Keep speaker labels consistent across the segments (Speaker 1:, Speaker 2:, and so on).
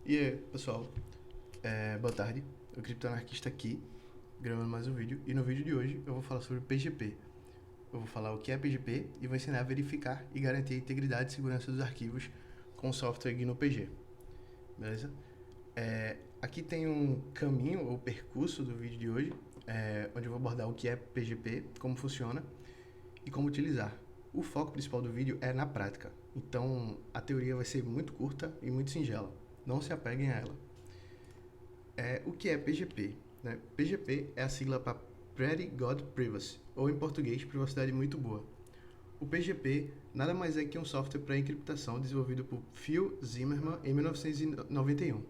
Speaker 1: E aí, pessoal, boa tarde, o Criptoanarquista aqui, gravando mais um vídeo. E no vídeo de hoje eu vou falar sobre PGP. Eu vou falar o que é PGP e vou ensinar a verificar e garantir a integridade e segurança dos arquivos com o software GnuPG. Beleza? Aqui tem um caminho ou percurso do vídeo de hoje, onde eu vou abordar o que é PGP, como funciona e como utilizar. O foco principal do vídeo é na prática, então a teoria vai ser muito curta e muito singela. Não se apeguem a ela. O que é PGP? Né? PGP é a sigla para Pretty Good Privacy, ou em português, privacidade muito boa. O PGP nada mais é que um software para encriptação desenvolvido por Phil Zimmermann em 1991.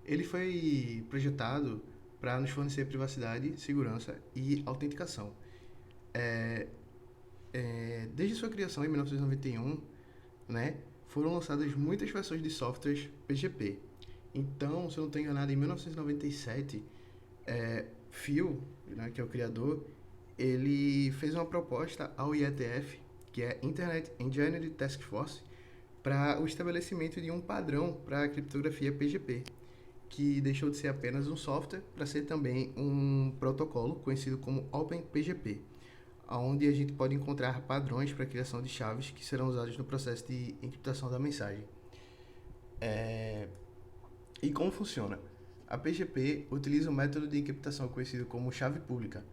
Speaker 1: Ele foi projetado para nos fornecer privacidade, segurança e autenticação. Desde sua criação em 1991, né, foram lançadas muitas versões de softwares PGP. Então, se eu não estou enganado, em 1997, Phil, né, que é o criador, ele fez uma proposta ao IETF, que é Internet Engineering Task Force, para o estabelecimento de um padrão para a criptografia PGP, que deixou de ser apenas um software para ser também um protocolo conhecido como OpenPGP, onde a gente pode encontrar padrões para a criação de chaves que serão usados no processo de encriptação da mensagem. E como funciona? A PGP utiliza um método de encriptação conhecido como chave pública,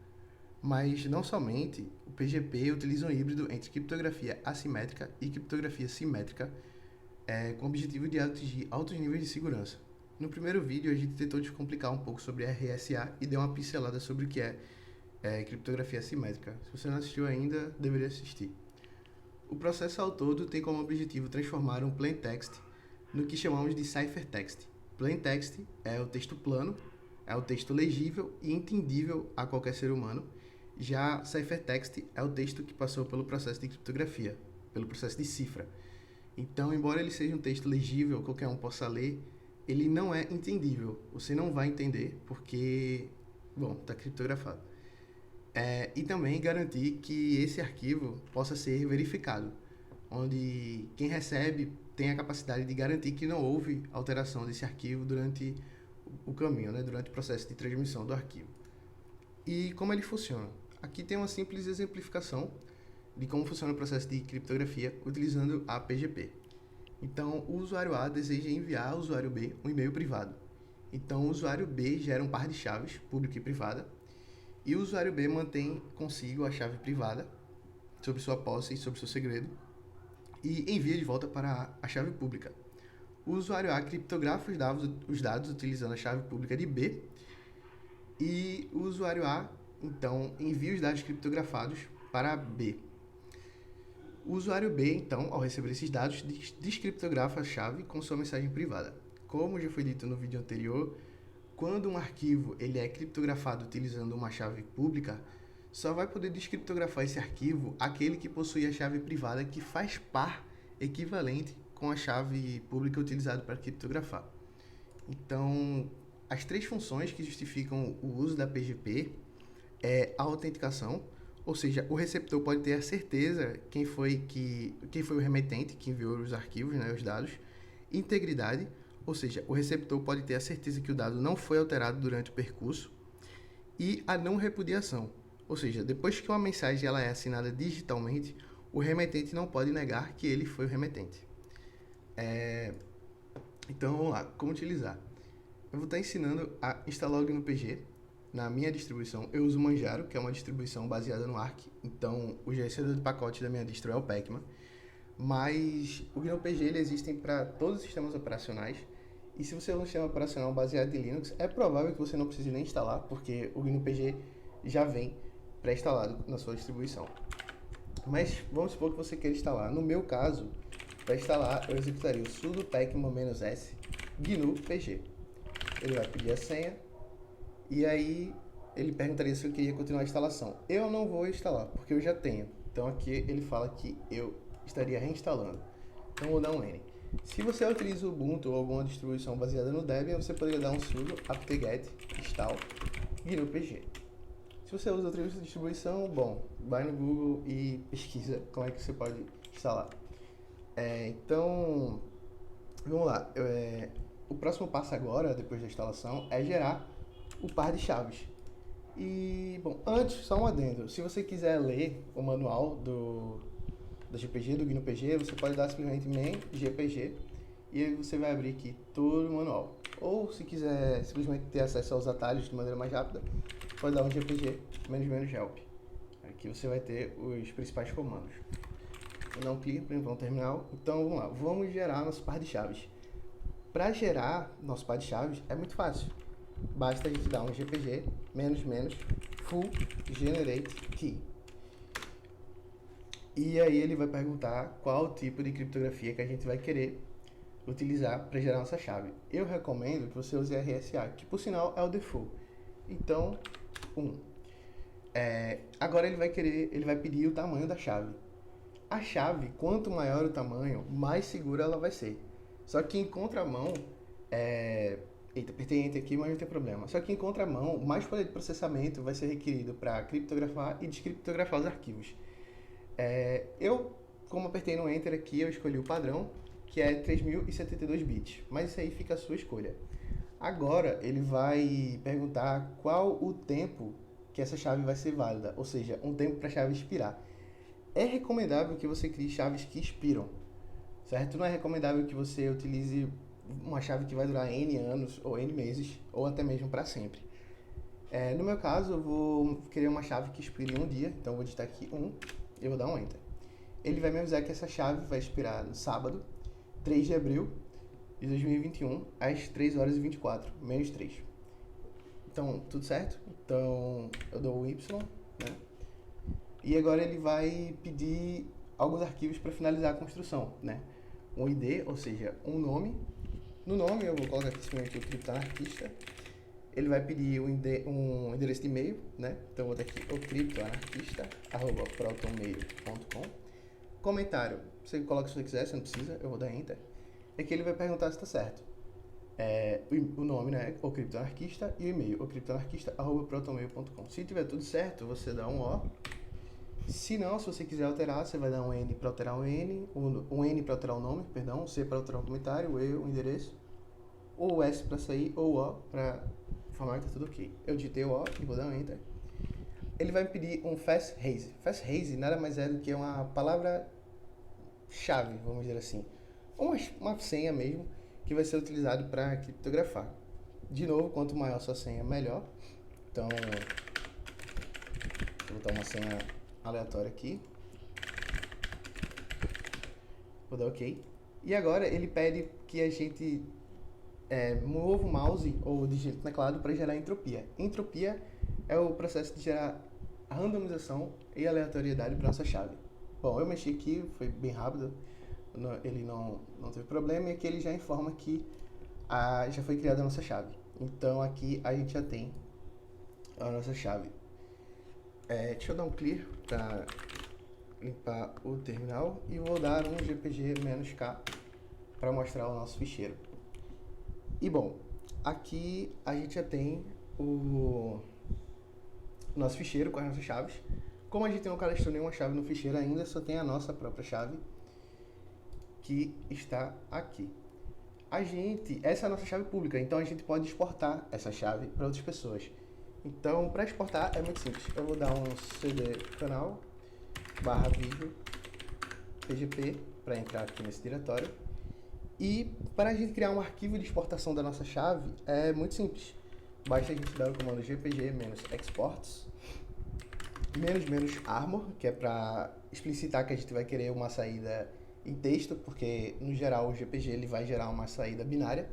Speaker 1: mas não somente, o PGP utiliza um híbrido entre criptografia assimétrica e criptografia simétrica, com o objetivo de atingir altos níveis de segurança. No primeiro vídeo a gente tentou descomplicar um pouco sobre RSA e deu uma pincelada sobre o que é criptografia assimétrica. Se você não assistiu ainda, deveria assistir. O processo ao todo tem como objetivo transformar um plain text no que chamamos de ciphertext. Plain text é o texto plano, é o texto legível e entendível a qualquer ser humano. Já ciphertext é o texto que passou pelo processo de criptografia, pelo processo de cifra. Então, embora ele seja um texto legível, qualquer um possa ler, ele não é entendível. Você não vai entender porque, está criptografado. E também garantir que esse arquivo possa ser verificado, onde quem recebe tem a capacidade de garantir que não houve alteração desse arquivo durante o caminho, né, durante o processo de transmissão do arquivo. E como ele funciona? Aqui tem uma simples exemplificação de como funciona o processo de criptografia utilizando a PGP. Então, o usuário A deseja enviar ao usuário B um e-mail privado. Então, o usuário B gera um par de chaves, pública e privada, e o usuário B mantém consigo a chave privada sobre sua posse e sobre seu segredo e envia de volta para a chave pública. O usuário A criptografa os dados utilizando a chave pública de B e o usuário A, então, envia os dados criptografados para B. O usuário B, então, ao receber esses dados, descriptografa a chave com sua mensagem privada. Como já foi dito no vídeo anterior, quando um arquivo ele é criptografado utilizando uma chave pública, só vai poder descriptografar esse arquivo aquele que possui a chave privada que faz par equivalente com a chave pública utilizada para criptografar. Então, as três funções que justificam o uso da PGP é a autenticação, ou seja, o receptor pode ter a certeza quem foi o remetente que enviou os arquivos, né, os dados. Integridade, ou seja, o receptor pode ter a certeza que o dado não foi alterado durante o percurso. E a não repudiação, ou seja, depois que uma mensagem ela é assinada digitalmente, o remetente não pode negar que ele foi o remetente. Então vamos lá, como utilizar? Eu vou estar ensinando a instalar o GnuPG. Na minha distribuição eu uso o Manjaro, que é uma distribuição baseada no Arch, então o gerenciador de pacote da minha distro é o Pacman. Mas o GnuPG ele existe para todos os sistemas operacionais. E se você usa um sistema operacional baseado em Linux, é provável que você não precise nem instalar, porque o GnuPG já vem pré-instalado na sua distribuição. Mas vamos supor que você queira instalar. No meu caso, para instalar, eu executaria o sudo pacman-s GnuPG. Ele vai pedir a senha e aí ele perguntaria se eu queria continuar a instalação. Eu não vou instalar, porque eu já tenho. Então aqui ele fala que eu estaria reinstalando. Então vou dar um N. Se você utiliza o Ubuntu ou alguma distribuição baseada no Debian, você poderia dar um sudo apt-get install GnuPG. Se você usa outra distribuição, vai no Google e pesquisa como é que você pode instalar. Então, vamos lá. o próximo passo agora, depois da instalação, é gerar o par de chaves. E, bom, antes, só um adendo. Se você quiser ler o manual do GPG, do GNU-PG, você pode dar simplesmente main GPG e aí você vai abrir aqui todo o manual. Ou se quiser simplesmente ter acesso aos atalhos de maneira mais rápida, pode dar um GPG "-help". Aqui você vai ter os principais comandos. Vou dar um clique para entrar no terminal. Então vamos lá, vamos gerar nosso par de chaves. Para gerar nosso par de chaves é muito fácil. Basta a gente dar um GPG "full generate key". E aí ele vai perguntar qual tipo de criptografia que a gente vai querer utilizar para gerar nossa chave. Eu recomendo que você use RSA, que por sinal é o default. Então, agora ele vai pedir o tamanho da chave. A chave, quanto maior o tamanho, mais segura ela vai ser. Só que em contramão, eita, apertei Enter aqui, mas não tem problema. Só que em contramão, mais poder de processamento vai ser requerido para criptografar e descriptografar os arquivos. Eu, como apertei no Enter aqui, eu escolhi o padrão, que é 3072 bits, mas isso aí fica a sua escolha. Agora ele vai perguntar qual o tempo que essa chave vai ser válida, ou seja, um tempo para a chave expirar. É recomendável que você crie chaves que expiram, certo? Não é recomendável que você utilize uma chave que vai durar N anos, ou N meses, ou até mesmo para sempre. No meu caso, eu vou criar uma chave que expire em um dia, então eu vou digitar aqui e vou dar um Enter. Ele vai me avisar que essa chave vai expirar no sábado, 3 de abril de 2021, às 3 horas e 24, menos 3. Então, tudo certo? Então, eu dou o Y, né? E agora ele vai pedir alguns arquivos para finalizar a construção, né? Um ID, ou seja, um nome. No nome eu vou colocar aqui simplesmente o criptoanarquista. Ele vai pedir um endereço de e-mail, né? Então eu vou dar aqui o criptoanarquista@protonmail.com. Comentário, você coloca se você quiser, você não precisa, eu vou dar Enter. Aqui ele vai perguntar se está certo. O nome, né, o criptoanarquista, e o e-mail, o criptoanarquista@protonmail.com. Se tiver tudo certo, você dá um O. Se não, se você quiser alterar, você vai dar um N para alterar um N, um N para alterar o nome, perdão, um C para alterar o comentário, o E, o endereço, ou o S para sair, ou o O para informar que está tudo ok. Eu digitei o O e vou dar um Enter. Ele vai me pedir um passphrase. Passphrase nada mais é do que uma palavra-chave, vamos dizer assim. Uma senha mesmo, que vai ser utilizado para criptografar. De novo, quanto maior a sua senha, melhor. Então, vou botar uma senha aleatória aqui. Vou dar OK. E agora ele pede que a gente mova o mouse ou digite no teclado para gerar entropia. Entropia é o processo de gerar randomização e aleatoriedade para nossa chave. Bom, eu mexi aqui, foi bem rápido, ele não teve problema, e aqui ele já informa que já foi criada a nossa chave. Então aqui a gente já tem a nossa chave. Deixa eu dar um clear para limpar o terminal e vou dar um GPG-K para mostrar o nosso ficheiro. E bom, aqui a gente já tem o nosso ficheiro com as nossas chaves. Como a gente não cadastrou nenhuma chave no ficheiro ainda, só tem a nossa própria chave que está aqui. Essa é a nossa chave pública, então a gente pode exportar essa chave para outras pessoas. Então, para exportar é muito simples. Eu vou dar um cd canal /vídeo pgp para entrar aqui nesse diretório. E para a gente criar um arquivo de exportação da nossa chave é muito simples. Basta a gente dar o comando gpg-exports --armor, que é para explicitar que a gente vai querer uma saída em texto, porque no geral o GPG ele vai gerar uma saída binária.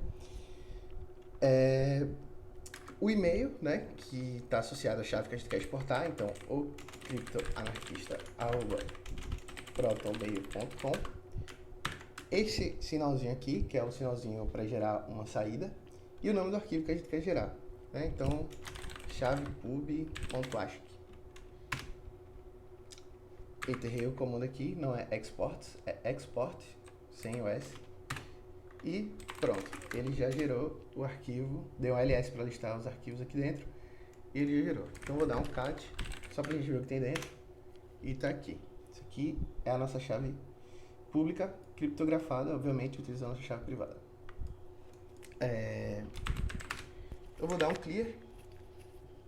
Speaker 1: O e-mail, né, que está associado à chave que a gente quer exportar, então o criptoanarquista@protonmail.com. Esse sinalzinho aqui, que é o sinalzinho para gerar uma saída, e o nome do arquivo que a gente quer gerar, né? Então, chavepub.ascii. Enterrei o comando aqui, não é export, é export, sem o S. E pronto, ele já gerou o arquivo, deu um ls para listar os arquivos aqui dentro, e ele já gerou. Então vou dar um cat, só para a gente ver o que tem dentro, e tá aqui. Isso aqui é a nossa chave pública, criptografada, obviamente, utilizando a nossa chave privada. eu vou dar um clear.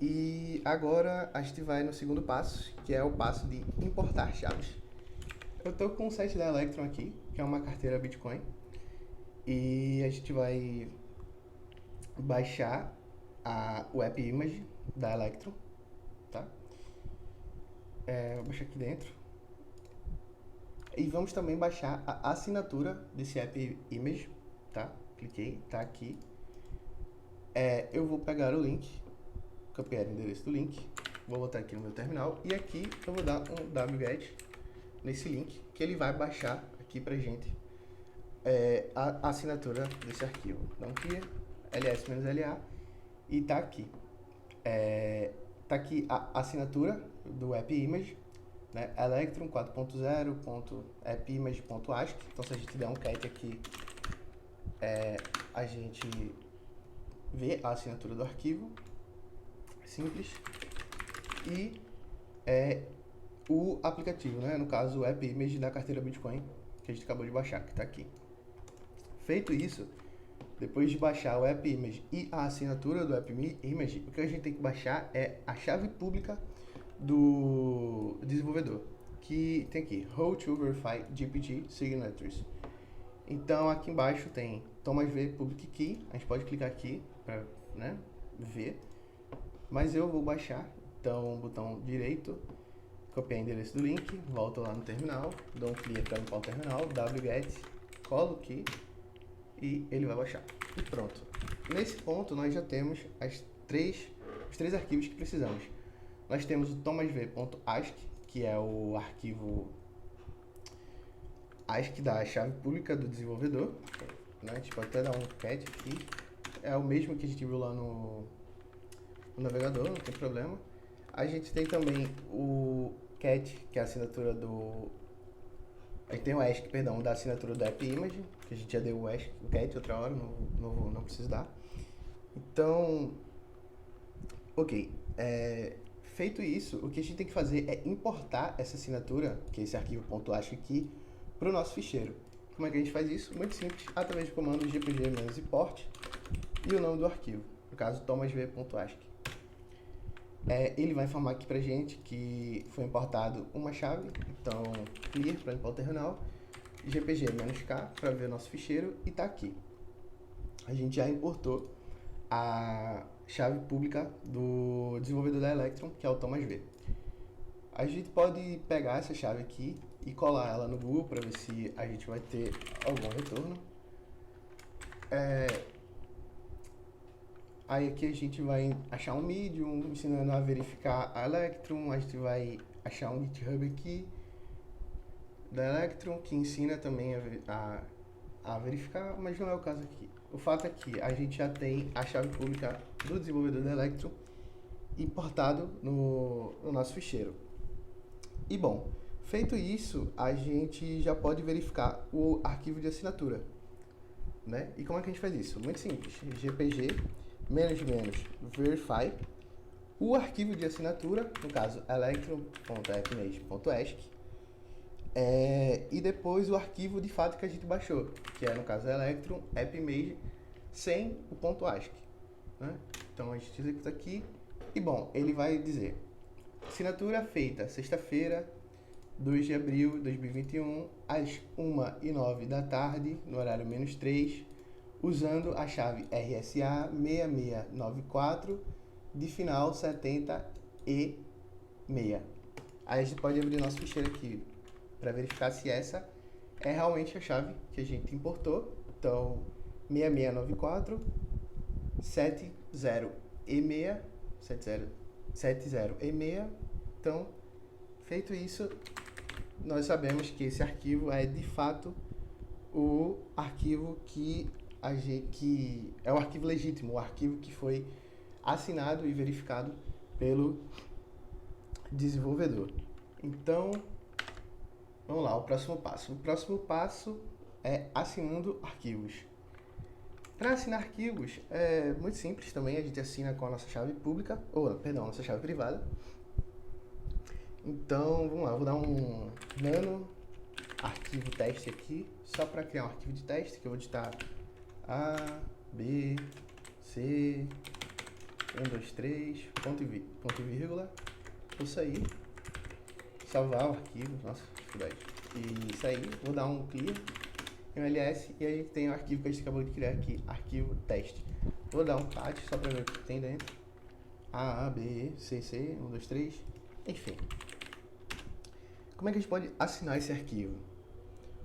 Speaker 1: E agora a gente vai no segundo passo, que é o passo de importar chaves. Eu estou com o site da Electron aqui, que é uma carteira Bitcoin. E a gente vai baixar o app image da Electron, tá? Vou baixar aqui dentro. E vamos também baixar a assinatura desse app image, tá? Cliquei, tá aqui. Eu vou pegar o link, copiar o endereço do link, vou botar aqui no meu terminal e aqui eu vou dar um wget nesse link, que ele vai baixar aqui pra gente a assinatura desse arquivo. Então aqui, ls-la, e tá aqui. Tá aqui a assinatura do app image, né? Electron 4.0.appimage.asc. Então se a gente der um cat aqui, a gente vê a assinatura do arquivo, simples, e o aplicativo, né? No caso o app image da carteira Bitcoin que a gente acabou de baixar, que está aqui. Feito isso, depois de baixar o app image e a assinatura do app image, o que a gente tem que baixar é a chave pública do desenvolvedor, que tem aqui How to Verify GPT Signatures. Então aqui embaixo tem Thomas V Public Key, a gente pode clicar aqui para, né, ver, mas eu vou baixar. Então botão direito, copiar o endereço do link, volto lá no terminal, dou um clique para limpar o terminal, wget, colo aqui e ele vai baixar. E pronto. Nesse ponto nós já temos os três arquivos que precisamos. Nós temos o thomasv.asc, que é o arquivo ASCII da chave pública do desenvolvedor, né? A gente pode até dar um cat aqui, é o mesmo que a gente viu lá no navegador, não tem problema. A gente tem também o cat, que é a assinatura do... A gente tem o ASCII, perdão, da assinatura do app image, que a gente já deu o cat outra hora, não preciso dar. Então, ok. Feito isso, o que a gente tem que fazer é importar essa assinatura, que é esse arquivo .asc aqui, para o nosso ficheiro. Como é que a gente faz isso? Muito simples, através do comando gpg-import e o nome do arquivo, no caso thomasv.asc. Ele vai informar aqui pra gente que foi importado uma chave, então clear para limpar o terminal, gpg-k para ver o nosso ficheiro e tá aqui. A gente já importou a chave pública do desenvolvedor da Electron, que é o Thomas V. A gente pode pegar essa chave aqui e colar ela no Google para ver se a gente vai ter algum retorno. Aí aqui a gente vai achar um Medium ensinando a verificar a Electron, a gente vai achar um GitHub aqui da Electron que ensina também a verificar, mas não é o caso aqui. O fato é que a gente já tem a chave pública do desenvolvedor da Electron importado no nosso ficheiro. E bom, feito isso, a gente já pode verificar o arquivo de assinatura, né? E como é que a gente faz isso? Muito simples, gpg -verify o arquivo de assinatura, no caso electron.appimage.asc, e depois o arquivo de fato que a gente baixou, que é no caso electron appimage sem o .asc, né? Então a gente executa aqui e bom, ele vai dizer assinatura feita sexta-feira, 2 de abril de 2021, às 1h09 da tarde, no horário -3, usando a chave RSA 6694 de final 70E6. Aí a gente pode abrir nosso ficheiro aqui para verificar se essa é realmente a chave que a gente importou. Então, 6694 70E6, 70E6. Então, feito isso, nós sabemos que esse arquivo é de fato o arquivo que é o arquivo legítimo, o arquivo que foi assinado e verificado pelo desenvolvedor. Então, vamos lá, o próximo passo. O próximo passo é assinando arquivos. Para assinar arquivos é muito simples também, a gente assina com a nossa chave pública, nossa chave privada. Então, vamos lá, eu vou dar um nano arquivo teste aqui, só para criar um arquivo de teste, que eu vou digitar A, B, C, 123, ponto e vírgula. Vou sair, salvar o arquivo, nossa, dificuldade. E sair, vou dar um clear em ls e aí tem o arquivo que a gente acabou de criar aqui, arquivo teste. Vou dar um cat só para ver o que tem dentro. A, B, E, C, C, 1, 2, 3, enfim. Como é que a gente pode assinar esse arquivo?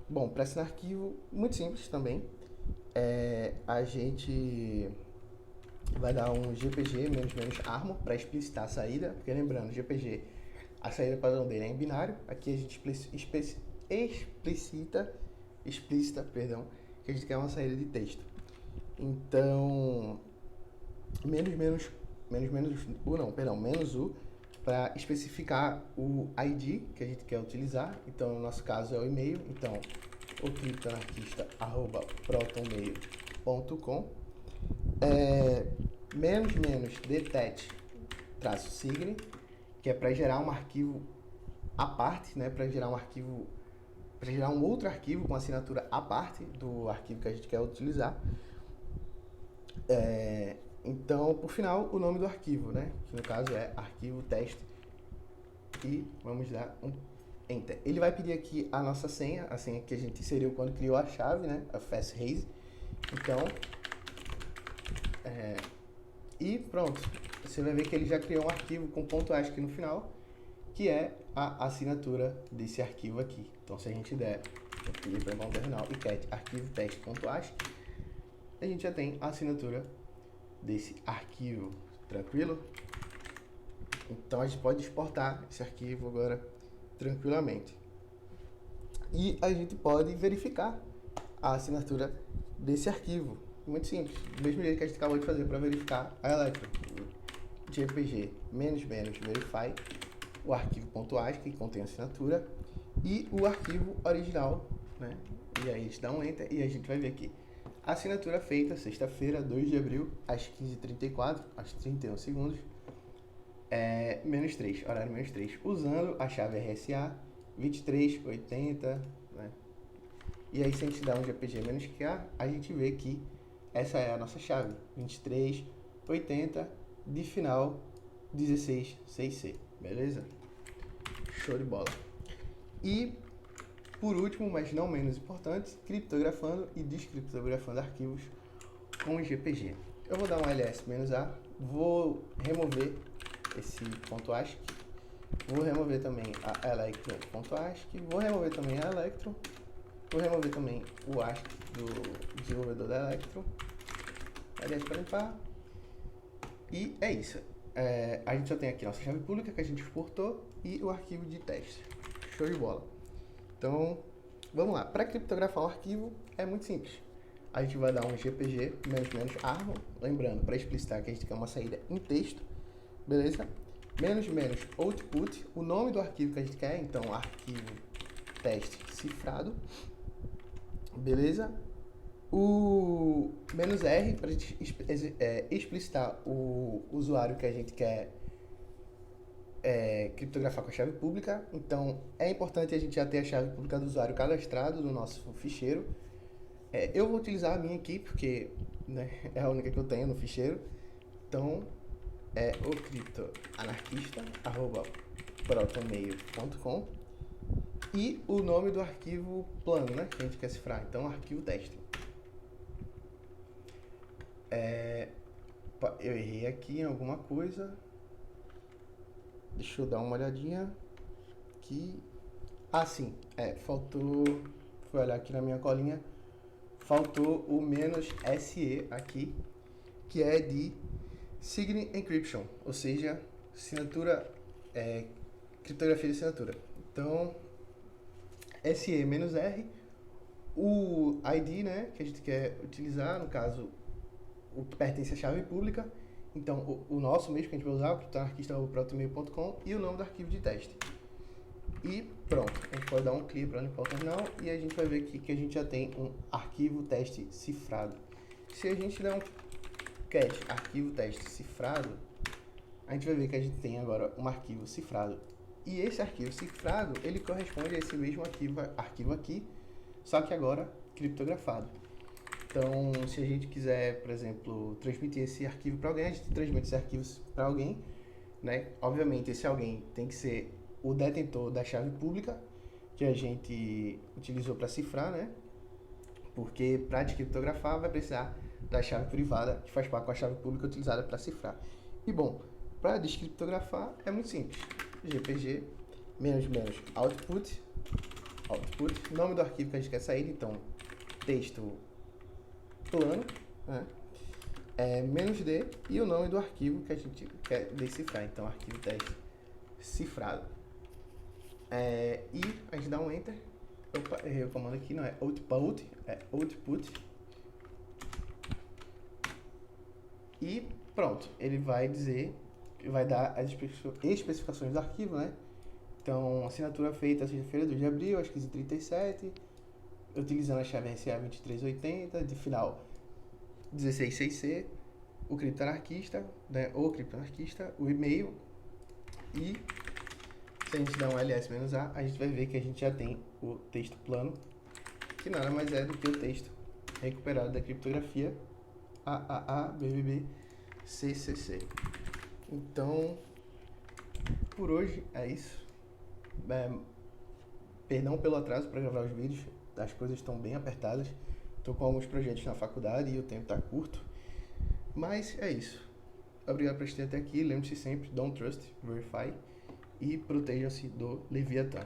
Speaker 1: Bom, para assinar arquivo, muito simples também. A gente vai dar um gpg --armo para explicitar a saída, porque lembrando, gpg, a saída padrão dele é em binário. Aqui a gente explícita, que a gente quer uma saída de texto. Então, menos u para especificar o ID que a gente quer utilizar. Então, no nosso caso é o e-mail. Então, o criptoanarquista@protonmail.com. detect-sign, que é para gerar um arquivo à parte, né? Para gerar um outro arquivo com assinatura à parte do arquivo que a gente quer utilizar. Então, por final, o nome do arquivo, né? Que no caso é arquivo teste. E vamos dar um Enter. Ele vai pedir aqui a nossa senha, a senha que a gente inseriu quando criou a chave, né? A passphrase. Então, e pronto. Você vai ver que ele já criou um arquivo com .ascii no final, que é a assinatura desse arquivo aqui. Então, se a gente der para um terminal e cat arquivo teste.ascii, a gente já tem a assinatura desse arquivo, tranquilo? Então a gente pode exportar esse arquivo agora tranquilamente. E a gente pode verificar a assinatura desse arquivo. Muito simples, do mesmo jeito que a gente acabou de fazer para verificar a Electron. gpg -verify o arquivo .ascii que contém a assinatura e o arquivo original, né? E aí a gente dá um enter e a gente vai ver aqui. Assinatura feita sexta-feira, 2 de abril, às 15h34, às 31 segundos, -3, horário -3, usando a chave RSA 2380, né? E aí, se a gente dá um gpg-qa, a gente vê que essa é a nossa chave, 2380, de final 16.6c, beleza? Show de bola. E por último, mas não menos importante, criptografando e descriptografando arquivos com GPG. Eu vou dar um ls-a, vou remover esse .ascii, vou remover também a electron.ascii, vou remover também a electron, vou remover também o ASCII do desenvolvedor da electron, ls para limpar, e é isso. A gente só tem aqui nossa chave pública que a gente exportou e o arquivo de teste. Show de bola. Então, vamos lá. Para criptografar um arquivo é muito simples. A gente vai dar um gpg --armo, lembrando, para explicitar que a gente quer uma saída em texto, beleza? -output, o nome do arquivo que a gente quer, então arquivo teste cifrado, beleza? O -r para a gente explicitar o usuário que a gente quer criptografar com a chave pública. Então é importante a gente já ter a chave pública do usuário cadastrado no nosso ficheiro. Eu vou utilizar a minha aqui porque, né, é a única que eu tenho no ficheiro. Então é o criptoanarquista@protonmail.com e o nome do arquivo plano, né, que a gente quer cifrar. Então arquivo teste. Eu errei aqui em alguma coisa. Deixa eu dar uma olhadinha aqui. Ah, sim. Faltou... Fui olhar aqui na minha colinha. Faltou o -SE aqui, que é de Sign Encryption, ou seja, assinatura, criptografia de assinatura. Então, SE -R, o ID, né, que a gente quer utilizar, no caso, o que pertence à chave pública. Então, o nosso mesmo que a gente vai usar, o criptoanarquista@protonmail.com, e o nome do arquivo de teste. E pronto, a gente pode dar um clear para limpar o terminal e a gente vai ver aqui que a gente já tem um arquivo teste cifrado. Se a gente der um cat arquivo teste cifrado, a gente vai ver que a gente tem agora um arquivo cifrado. E esse arquivo cifrado, ele corresponde a esse mesmo arquivo aqui, só que agora criptografado. Então, se a gente quiser, por exemplo, transmitir esse arquivo para alguém, a gente transmite esse arquivo para alguém, né? Obviamente, esse alguém tem que ser o detentor da chave pública que a gente utilizou para cifrar, né? Porque para descriptografar vai precisar da chave privada que faz parte com a chave pública utilizada para cifrar. E bom, para descriptografar é muito simples. GPG output, nome do arquivo que a gente quer sair, então texto plano, né? -d e o nome do arquivo que a gente quer decifrar, então arquivo teste cifrado. E a gente dá um enter. Opa, errei o comando aqui, não é output, é output. E pronto, ele vai dizer, vai dar as especificações do arquivo, né? Então, assinatura feita sexta-feira, 2 de abril, às 15h37, utilizando a chave RSA 2380, de final 166C, o criptoanarquista, né? O e-mail, e se a gente der um ls-a, a gente vai ver que a gente já tem o texto plano, que nada mais é do que o texto recuperado da criptografia AAABBBCCC. Então, por hoje é isso. Perdão pelo atraso para gravar os vídeos, as coisas estão bem apertadas. Estou com alguns projetos na faculdade e o tempo está curto. Mas é isso. Obrigado por assistir até aqui. Lembre-se sempre, don't trust, verify e protejam-se do Leviatã.